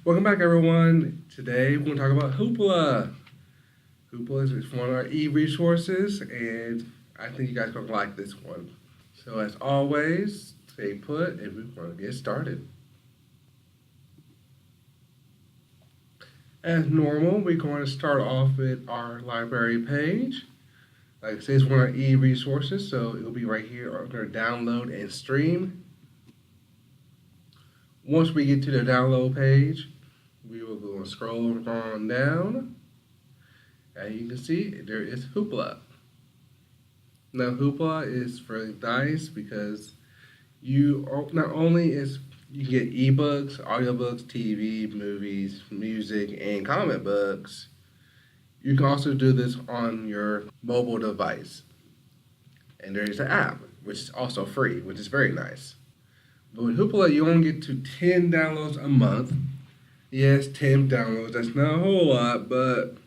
Welcome back, everyone. Today we're going to talk about Hoopla. Hoopla is one of our e-resources, and I think you guys are going to like this one. So as always, stay put, and we're going to get started. As normal, we're going to start off with our library page. Like I said, it's one of our e-resources, so it'll be right here under download and stream. Once we get to the download page, we will go and scroll on down. As you can see, there is Hoopla. Now, Hoopla is really nice because you not only is you get ebooks, audiobooks, TV, movies, music, and comic books. You can also do this on your mobile device. And there's an app, which is also free, which is very nice. But with Hoopla, you only get to 10 downloads a month. Yes, 10 downloads. That's not a whole lot, but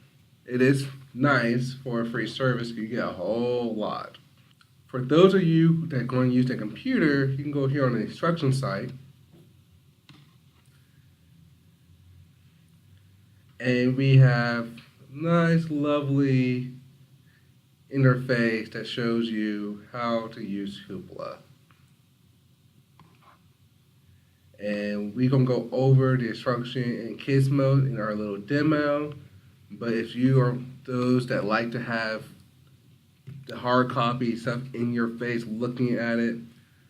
it is nice for a free service. You get a whole lot. For those of you that are going to use the computer, you can go here on the instruction site. And we have nice, lovely interface that shows you how to use Hoopla. And we're going to go over the instruction in kids mode in our little demo. But if you are those that like to have the hard copy stuff in your face, looking at it,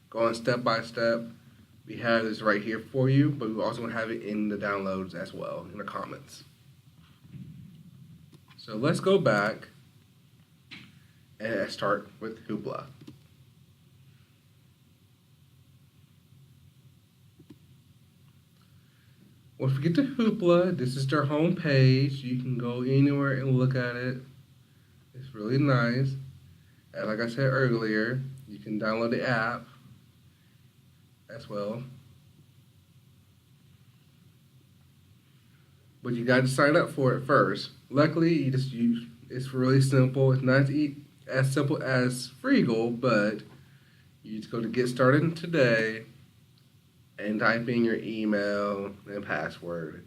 going step by step, we have this right here for you, but we also have it in the downloads as well, in the comments. So let's go back and start with Hoopla. Once we get to Hoopla, this is their home page. You can go anywhere and look at it. It's really nice. And like I said earlier, you can download the app as well. But you got to sign up for it first. Luckily, you just use it's really simple. It's not as simple as Freegal, but you just go to Get Started Today and type in your email and password.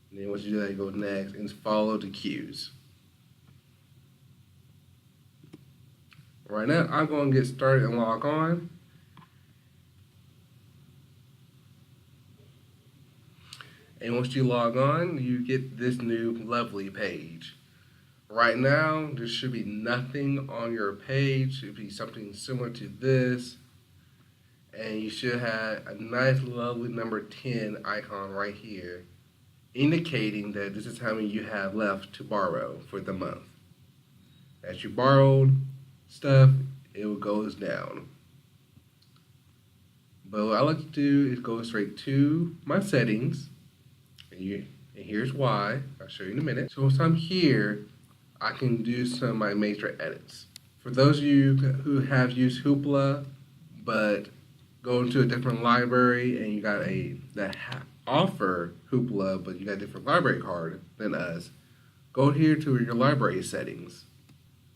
And then once you do that, you go next and follow the cues. Right now, I'm going to get started and log on. And once you log on, you get this new lovely page. Right now, there should be nothing on your page. It should be something similar to this. And you should have a nice, lovely number 10 icon right here, indicating that this is how many you have left to borrow for the month. As you borrowed stuff, it goes down. But what I like to do is go straight to my settings, and here's why. I'll show you in a minute. So once I'm here, I can do some of my major edits. For those of you who have used Hoopla, but go into a different library and you got that offer Hoopla, but you got a different library card than us, go here to your library settings.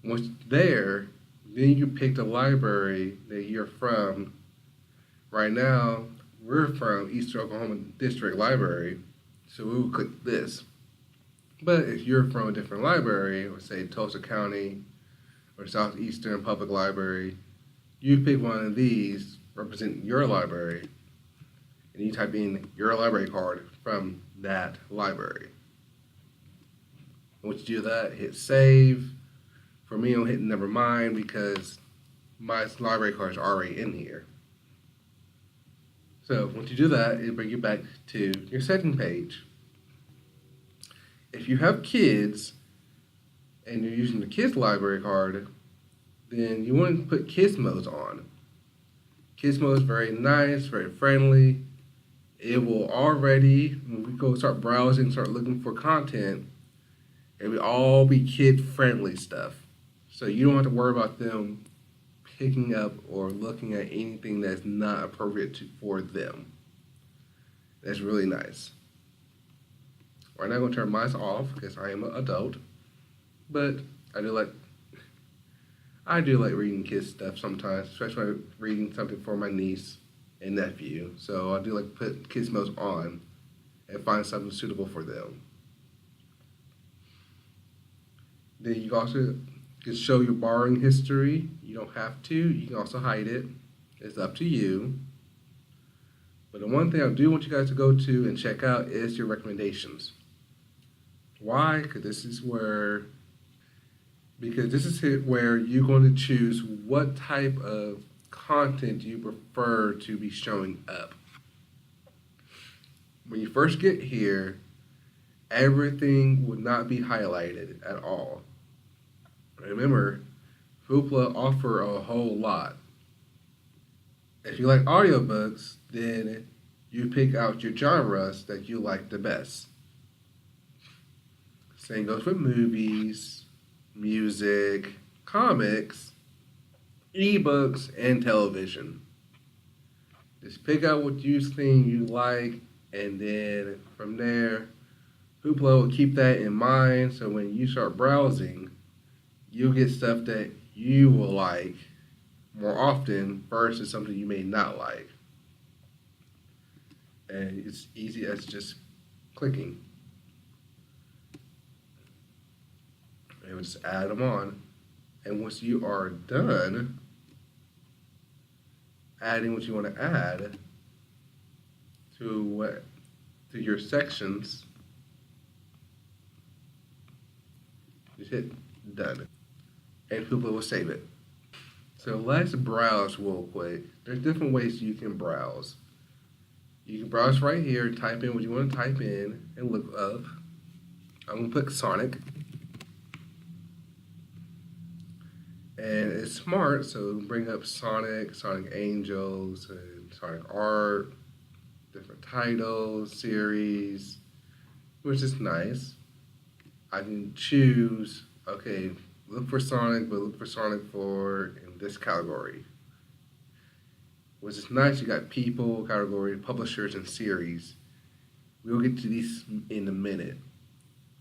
Once there, then you pick the library that you're from. Right now, we're from Eastern Oklahoma District Library, so we will click this. But if you're from a different library, or say Tulsa County or Southeastern Public Library, you pick one of these represent your library, and you type in your library card from that library. Once you do that, hit save. For me, I'm hitting never mind because my library card is already in here. So once you do that, it'll bring you back to your setting page. If you have kids and you're using the kids library card, then you want to put kids modes on. Kids mode is very nice, very friendly. It will already, when we go start browsing, start looking for content, it will all be kid-friendly stuff. So you don't have to worry about them picking up or looking at anything that's not appropriate for them. That's really nice. Right now I'm going to turn mine off because I am an adult, but I do like reading kids stuff sometimes, especially when I'm reading something for my niece and nephew. So I do like to put kids modes on. and find something suitable for them. Then you also can show your borrowing history. You don't have to. You can also hide it. It's up to you. But the one thing I do want you guys to go to and check out is your recommendations. Why? Because this is where you're going to choose what type of content you prefer to be showing up. When you first get here, everything would not be highlighted at all. Remember, Hoopla offer a whole lot. If you like audiobooks, then you pick out your genres that you like the best. Same goes with movies, music, comics, ebooks, and television. Just pick out what you think you like, and then from there, Hoopla will keep that in mind, so when you start browsing, you'll get stuff that you will like more often versus something you may not like. And it's easy as just clicking. And we'll just add them on. And once you are done adding what you want to add to your sections, just hit done. And Hoopla will save it. So let's browse real quick. There's different ways you can browse. You can browse right here, type in what you want to type in, and look up. I'm going to put Sonic. And it's smart, so it'll bring up Sonic, Sonic Angels, and Sonic Art, different titles, series, which is nice. I can choose, okay, look for Sonic, but look for Sonic for in this category. Which is nice, you got people, category, publishers, and series. We'll get to these in a minute.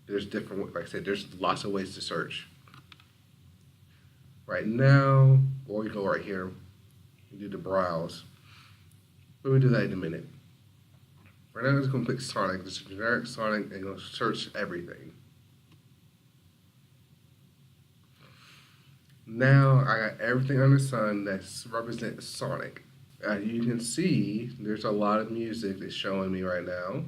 There's different, like I said, there's lots of ways to search. Right now, or you go right here, you do the browse. But we'll do that in a minute. Right now, I'm just going to click Sonic, just generic Sonic, and go search everything. Now, I got everything under the sun that represents Sonic. As you can see, there's a lot of music that's showing me right now.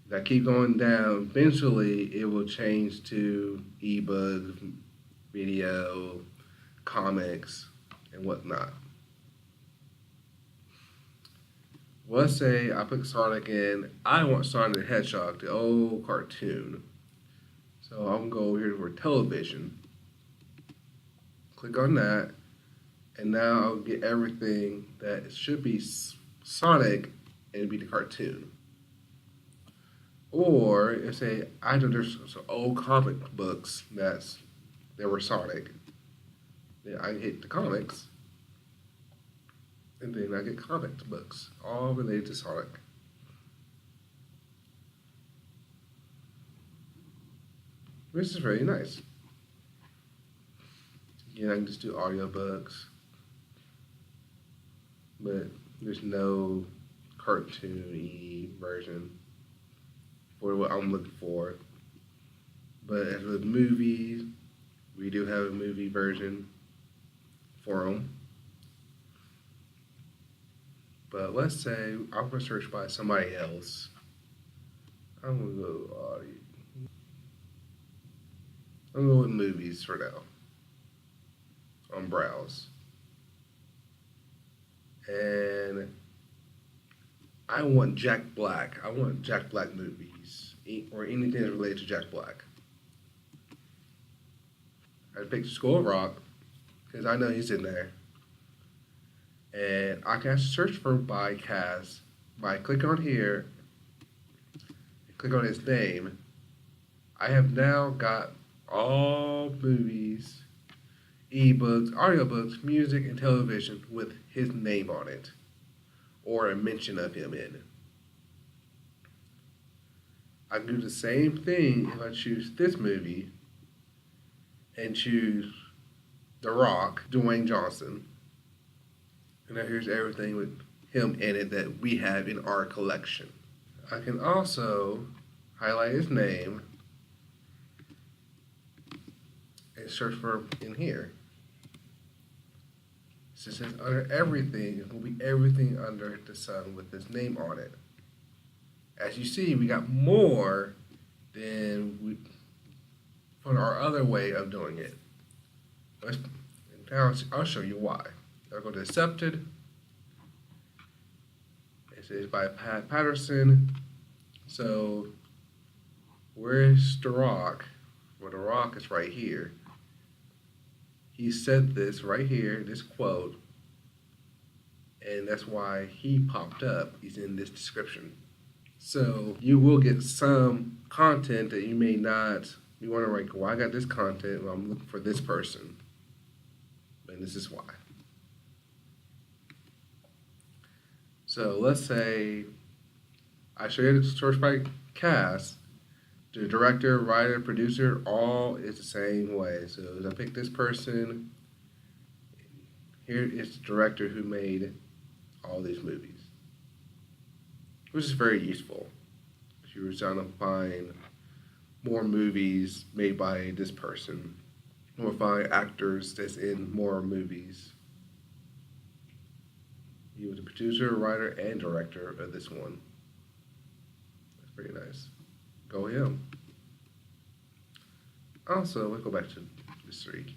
If I keep going down, eventually it will change to ebooks, video, comics, and whatnot. Let's say I put Sonic in. I want Sonic the Hedgehog, the old cartoon. So I'm going to go over here for television. Click on that. And now I'll get everything that should be Sonic and it'd be the cartoon. Or if say I know there's some old comic books that were Sonic, then I hit the comics, and then I get comic books all related to Sonic. Which is very nice. Again, I can just do audiobooks. But there's no cartoony version for what I'm looking for. But as with movies, we do have a movie version for them. But let's say I'm going to search by somebody else. I'm going to go audio. I'm going to go with movies for now. On browse. And I want Jack Black. I want Jack Black movies or anything that's related to Jack Black. I picked School of Rock because I know he's in there. And I can search for by cast by clicking on here, click on his name. I have now got all movies, ebooks, audiobooks, music, and television with his name on it, or a mention of him in it. I can do the same thing if I choose this movie and choose The Rock, Dwayne Johnson. And now here's everything with him in it that we have in our collection. I can also highlight his name and search for in here. Since it's under everything, it will be everything under the sun with his name on it. As you see, we got more than we from our other way of doing it. Now I'll show you why. I'll go to accepted. It says by Pat Patterson. So where's the rock? Well, the rock is right here. He said this right here, this quote, and that's why he popped up. He's in this description. So you will get some content that you may not. You want to like, well, I got this content. Well, I'm looking for this person, and this is why. So let's say I show you the search by cast. The director, writer, producer, all is the same way. So as I pick this person, here is the director who made all these movies, which is very useful. If you were trying to find more movies made by this person, or find actors that's in more movies. He was the producer, writer, and director of this one. That's pretty nice. Go him. Also, let's go back to the streak.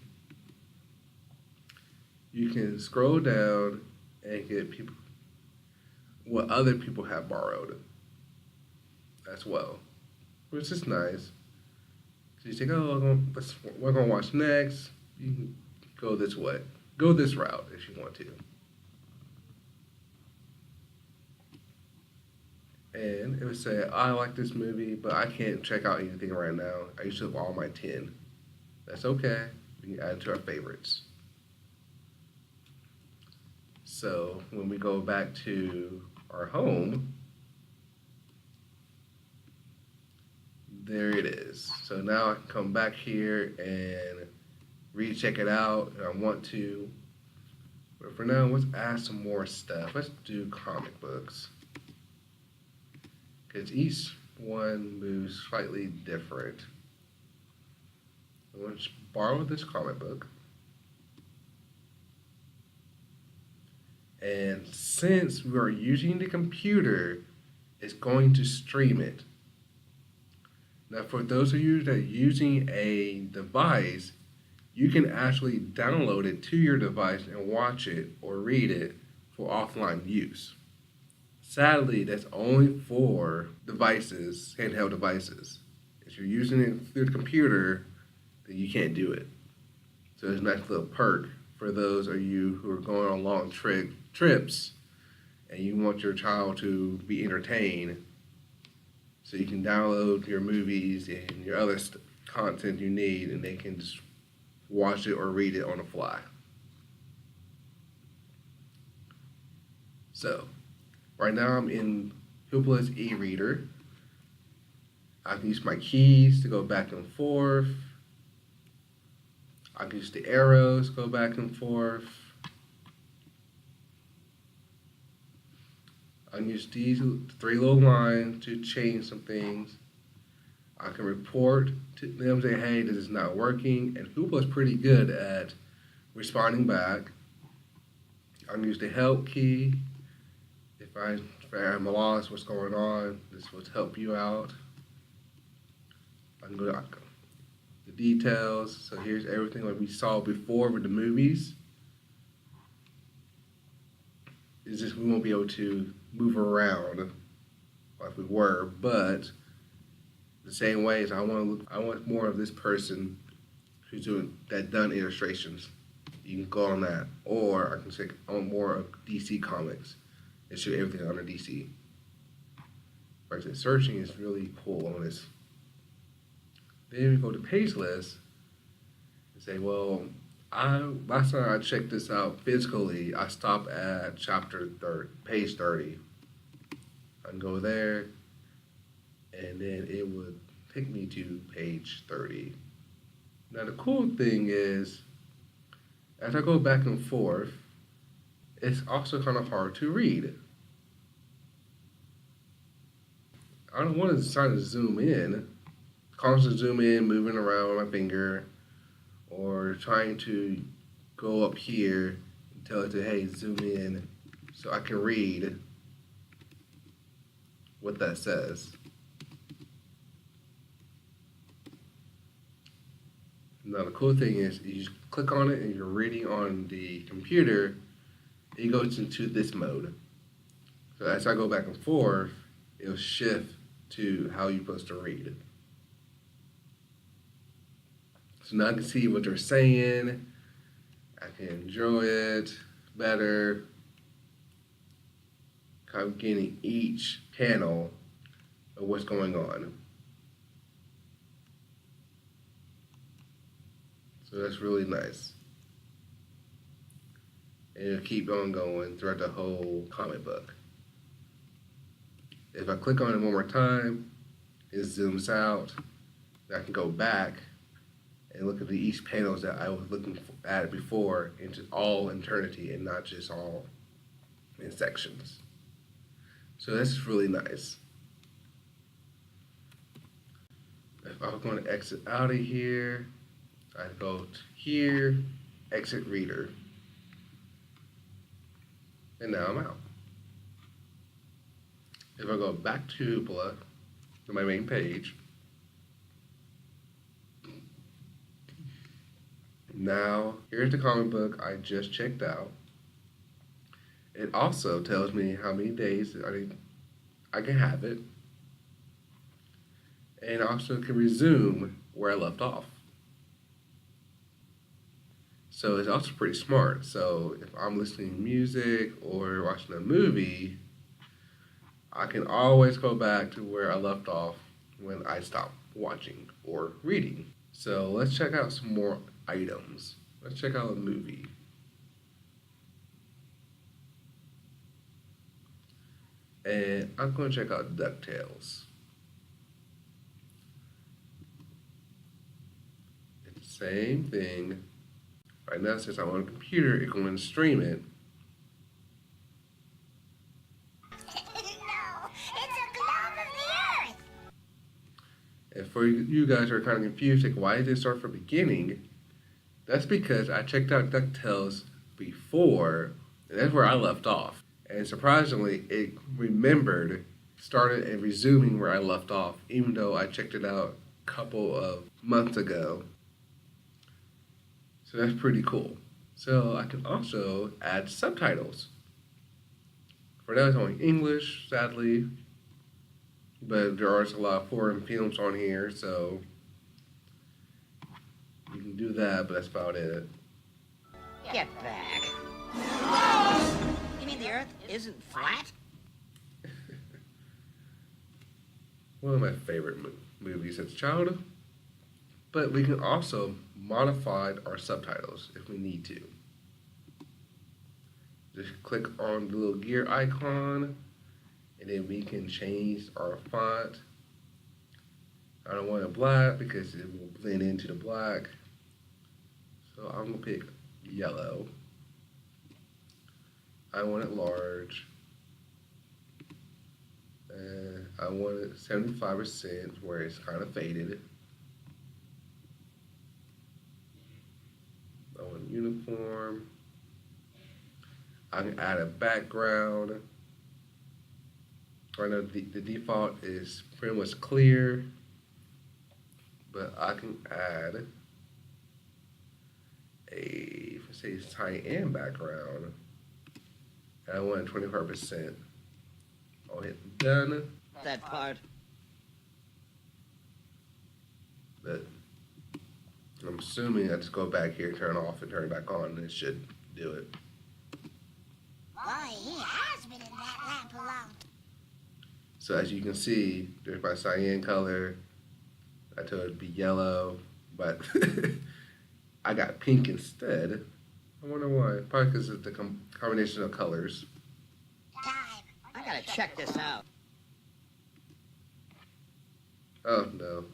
You can scroll down and get people what other people have borrowed as well, which is nice. So you think, oh, we're gonna watch next. You can go this way, go this route if you want to. And it would say, I like this movie, but I can't check out anything right now. I used to have all my 10. That's okay. We can add it to our favorites. So when we go back to our home, there it is. So now I can come back here and recheck it out if I want to. But for now, let's add some more stuff. Let's do comic books. Because each one moves slightly different. I'm going to borrow this comic book. And since we are using the computer, it's going to stream it. Now, for those of you that are using a device, you can actually download it to your device and watch it or read it for offline use. Sadly, that's only for devices, handheld devices. If you're using it through the computer, then you can't do it. So there's a nice little perk for those of you who are going on long trips and you want your child to be entertained. So you can download your movies and your other content you need, and they can just watch it or read it on the fly. So right now I'm in Hoopla's e-reader. I can use my keys to go back and forth. I can use the arrows to go back and forth. I can use these 3 little lines to change some things. I can report to them, say, hey, this is not working. And Hoopla is pretty good at responding back. I can use the help key. If I'm lost, what's going on, this will help you out. I can go to the details. So here's everything like we saw before with the movies. It's just we won't be able to move around like we were, but the same way as I want more of this person who's done illustrations. You can go on that, or I can say I want more of DC comics and show everything under DC. Like I said, searching is really cool on this. Then we go to page list and say, well, last time I checked this out physically, I stopped at page 30. I can go there, and then it would take me to page 30. Now the cool thing is, as I go back and forth, it's also kind of hard to read. I don't want to try to zoom in, constantly zoom in, moving around with my finger, or trying to go up here and tell it to, hey, zoom in so I can read what that says. Now the cool thing is you just click on it and you're reading on the computer, it goes into this mode. So as I go back and forth, it'll shift to how you're supposed to read. So now I can see what they're saying, I can enjoy it better, kind of getting each panel of what's going on. So that's really nice. And it'll keep on going throughout the whole comic book. If I click on it one more time, it zooms out. I can go back and look at each panels that I was looking at before into all eternity and not just all in sections. So that's really nice. If I was going to exit out of here, I'd go to here, exit reader. And now I'm out. If I go back to Hoopla, to my main page, now here's the comic book I just checked out. It also tells me how many days I can have it, and also can resume where I left off. So it's also pretty smart. So if I'm listening to music or watching a movie, I can always go back to where I left off when I stopped watching or reading. So let's check out some more items. Let's check out a movie. And I'm going to check out DuckTales. It's the same thing. Right now, since I'm on a computer, it's going to stream it. And for you guys who are kind of confused, like, why did it start from the beginning? That's because I checked out DuckTales before, and that's where I left off. And surprisingly, it remembered, started and resuming where I left off, even though I checked it out a couple of months ago. So that's pretty cool. So I can also add subtitles. For now, it's only English, sadly. But there are a lot of foreign films on here, so you can do that, but that's about it. Get back. You mean the Earth isn't flat? One of my favorite movies as a child. But we can also modify our subtitles if we need to. Just click on the little gear icon, and then we can change our font. I don't want it black because it will blend into the black. So I'm gonna pick yellow. I want it large. And I want it 75% where it's kind of faded. I want uniform. I can add a background. Right now the default is pretty much clear, but I can add a, let's say, cyan background, and I want 25%. I'll hit done. That part. But I'm assuming I just go back here, turn it off, and turn it back on, and it should do it. Boy, he has been in that lamp a long. So as you can see, there's my cyan color. I told it to be yellow, but I got pink instead. I wonder why. Probably because of the combination of colors. Time. I gotta check this out. Oh, no.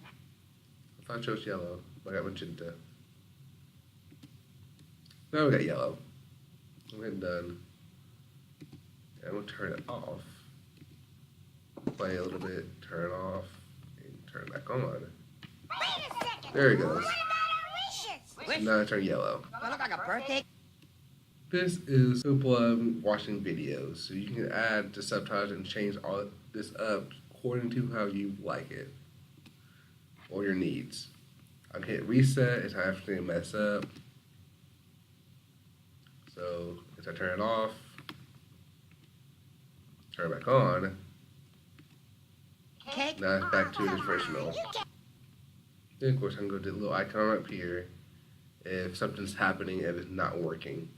I thought I chose yellow. I got magenta. Now we got yellow. I'm getting done. And I'm going to turn it off. play a little bit, turn it off, and turn it back on. Wait a second. There it goes. What about our wishes? So now it turned yellow. Do I look like a birthday? This is Hoopla watching videos, so you can add the subtitles and change all this up according to how you like it or your needs. I can hit reset if I actually mess up. So if I turn it off, turn it back on, Cake? now it's back to its original. Then of course I can go to the little icon up here if something's happening, if it's not working.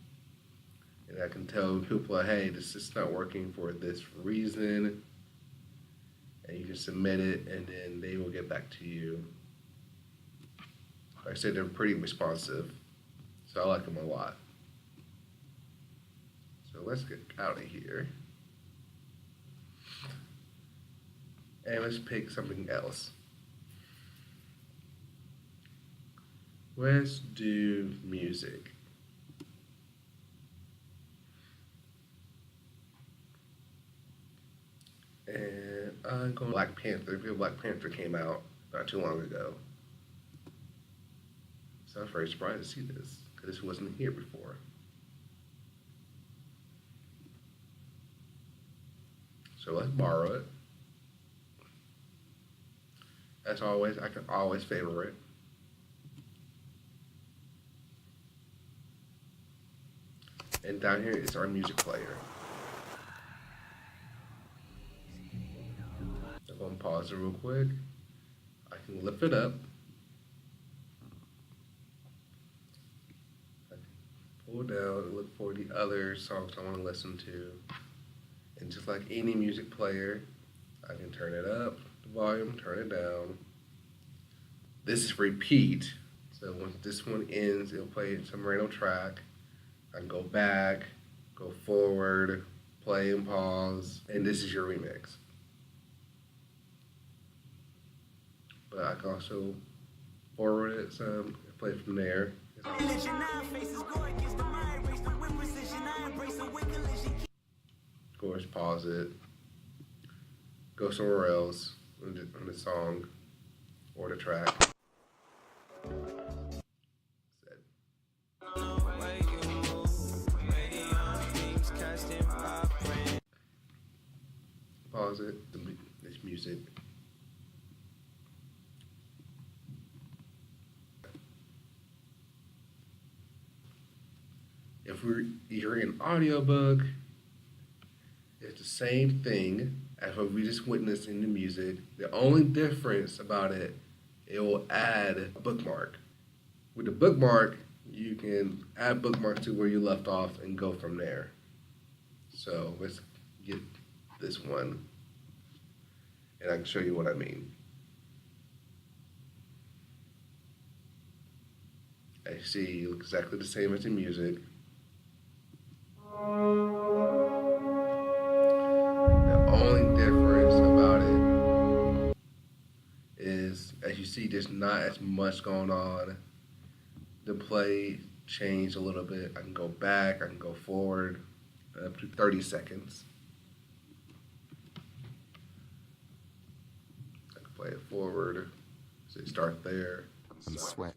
And I can tell Hoopla, hey, this is not working for this reason. And you can submit it, and then they will get back to you. Like I said, they're pretty responsive, so I like them a lot. So let's get out of here. And let's pick something else. Let's do music. And I'm going Black Panther. Black Panther came out not too long ago. So I'm very surprised to see this, because this wasn't here before. So let's borrow it. As always, I can always favorite. And down here is our music player. I'm going to pause it real quick. I can lift it up. I can pull down and look for the other songs I want to listen to. And just like any music player, I can turn it up, the volume, turn it down. This is repeat. So once this one ends, it'll play some random track. I can go back, go forward, play and pause, and this is your remix. But I can also forward it some, play from there. Of course, pause it, go somewhere else on the song or the track. Pause it, it's music. If you're in audiobook, it's the same thing as what we just witnessed in the music. The only difference about it, it will add a bookmark. With the bookmark, you can add bookmarks to where you left off and go from there. So let's get this one, and I can show you what I mean. I see it looks exactly the same as the music. The only difference about it is, as you see, there's not as much going on. The play changed a little bit. I can go back, I can go forward, up to 30 seconds. I can play it forward, so you start there. Sweat.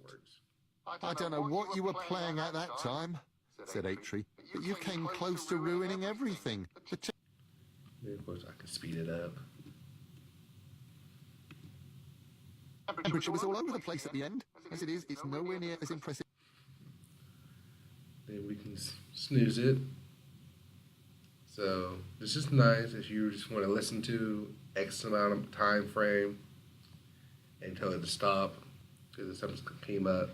I don't know what you were playing at that time, said Atri, but you came close to ruining everything. Then of course I can speed it up. Temperature was all over the place at the end. As it is, it's nowhere near as impressive. Then we can snooze it. So this is nice if you just want to listen to X amount of time frame and tell it to stop because something came up.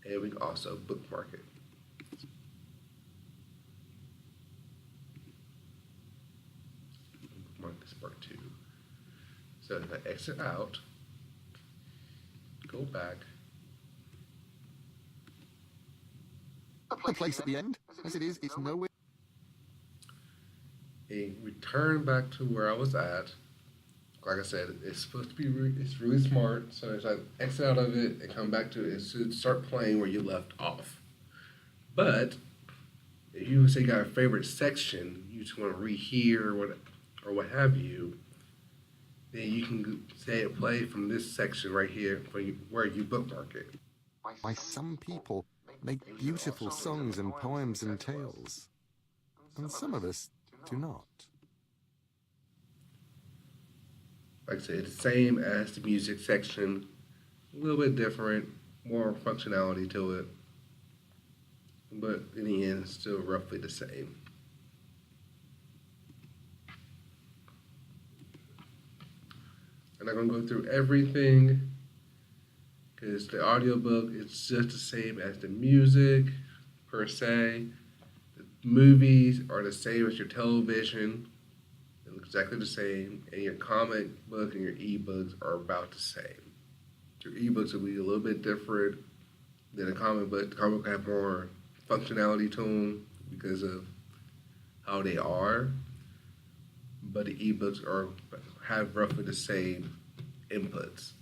And we can also bookmark it. Bookmark this part too. So if I exit out, go back. The place at the end, as it is, it's nowhere. And return back to where I was at. Like I said, it's supposed to be, it's really smart. So as I exit out of it and come back to it, it should start playing where you left off. But if you say you got a favorite section, you just want to rehear or what have you, then you can say it play from this section right here where you bookmark it. Why some people make beautiful songs and poems and tales, and some of us do not. Like I said, it's the same as the music section, a little bit different, more functionality to it, but in the end, it's still roughly the same. I'm not gonna go through everything because the audiobook is just the same as the music per se. The movies are the same as your television. They look exactly the same, and your comic book and your ebooks are about the same. Your ebooks will be a little bit different than a comic book. The comic book have more functionality to them because of how they are, but the ebooks have roughly the same inputs.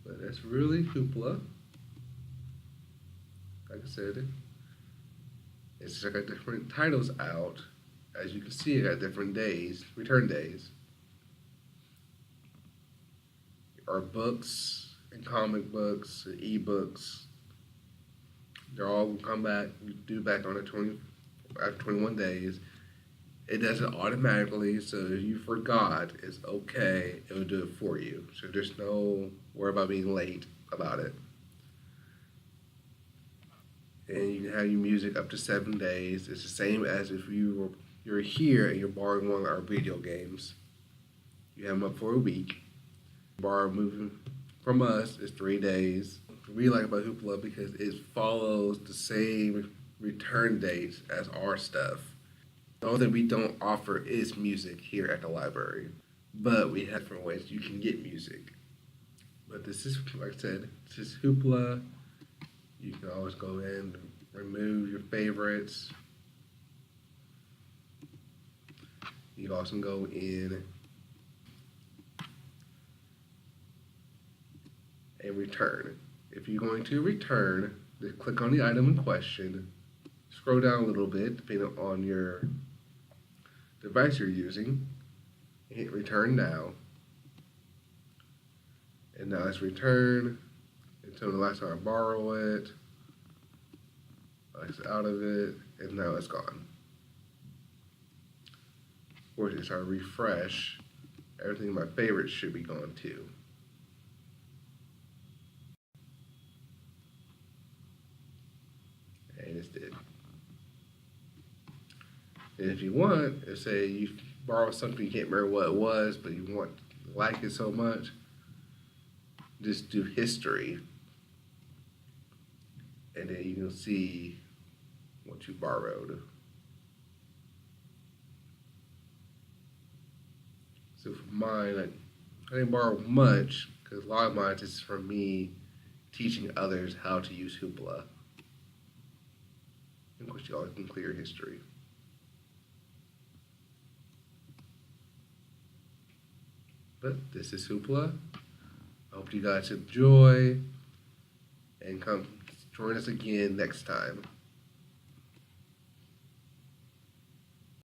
But that's really Hoopla. Like I said, it's just got different titles out. As you can see, it got different days, return days. Our books and comic books and ebooks, they're all come back, due back on after 21 days. It does it automatically, so if you forgot, it's okay. It'll do it for you. So there's no worry about being late about it. And you can have your music up to 7 days. It's the same as if you're here and you're borrowing one of our video games. You have them up for a week. Borrow moving from us is 3 days. What we like about Hoopla because it follows the same return dates as our stuff. The only thing we don't offer is music here at the library, but we have different ways you can get music. But this is, like I said, this is Hoopla. You can always go in and remove your favorites. You can also go in and return. If you're going to return, just click on the item in question, scroll down a little bit depending on your device you're using, hit return now, and now it's returned until the last time I borrow it, it's out of it, and now it's gone. Of course, it's our refresh, everything in my favorites should be gone too. And it's dead. And if you want, if say you borrow something you can't remember what it was, but you like it so much, just do history, and then you can see what you borrowed. So for mine, I didn't borrow much because a lot of mine is from me teaching others how to use Hoopla. Of course, you always can clear history. But this is Hoopla. I hope you guys enjoy and come join us again next time.